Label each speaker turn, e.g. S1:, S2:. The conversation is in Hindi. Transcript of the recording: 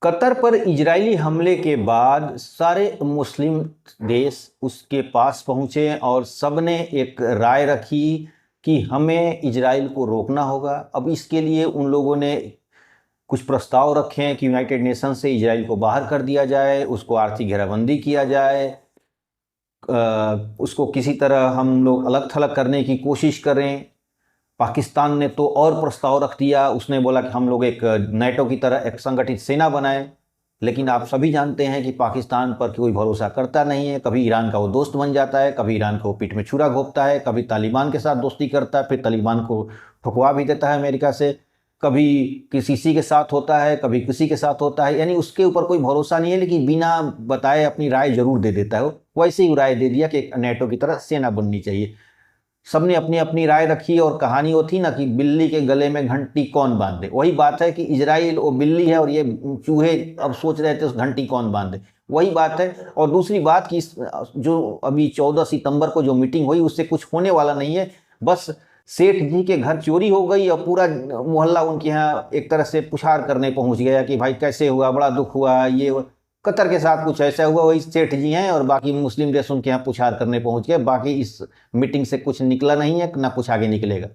S1: कतर पर इजरायली हमले के बाद सारे मुस्लिम देश उसके पास पहुंचे और सबने एक राय रखी कि हमें इजराइल को रोकना होगा। अब इसके लिए उन लोगों ने कुछ प्रस्ताव रखे हैं कि यूनाइटेड नेशन से इजराइल को बाहर कर दिया जाए, उसको आर्थिक घेराबंदी किया जाए, उसको किसी तरह हम लोग अलग थलग करने की कोशिश करें। पाकिस्तान ने तो और प्रस्ताव रख दिया, उसने बोला कि हम लोग एक नेटो की तरह एक संगठित सेना बनाएं। लेकिन आप सभी जानते हैं कि पाकिस्तान पर कोई भरोसा करता नहीं है। कभी ईरान का वो दोस्त बन जाता है, कभी ईरान को पीठ में छुरा घोंपता है, कभी तालिबान के साथ दोस्ती करता है, फिर तालिबान को ठुकवा भी देता है अमेरिका से, कभी किसी के साथ होता है, कभी किसी के साथ होता है। यानी उसके ऊपर कोई भरोसा नहीं है, लेकिन बिना बताए अपनी राय जरूर दे देता है। वैसे ही राय दे दिया कि नेटो की तरह सेना बननी चाहिए। सबने अपनी अपनी राय रखी और कहानी वो थी ना कि बिल्ली के गले में घंटी कौन बांधे। वही बात है कि इजराइल वो बिल्ली है और ये चूहे अब सोच रहे थे उस घंटी कौन बांधे, वही बात है। और दूसरी बात कि जो अभी 14 सितंबर को जो मीटिंग हुई उससे कुछ होने वाला नहीं है। बस सेठ जी के घर चोरी हो गई और पूरा मोहल्ला उनके यहाँ एक तरह से पुछार करने पहुंच गया कि भाई कैसे हुआ, बड़ा दुख हुआ। ये कतर के साथ कुछ ऐसा हुआ, वही सेठ जी हैं और बाकी मुस्लिम देश उनके यहाँ पुछार करने पहुंच गए। बाकी इस मीटिंग से कुछ निकला नहीं है, ना कुछ आगे निकलेगा।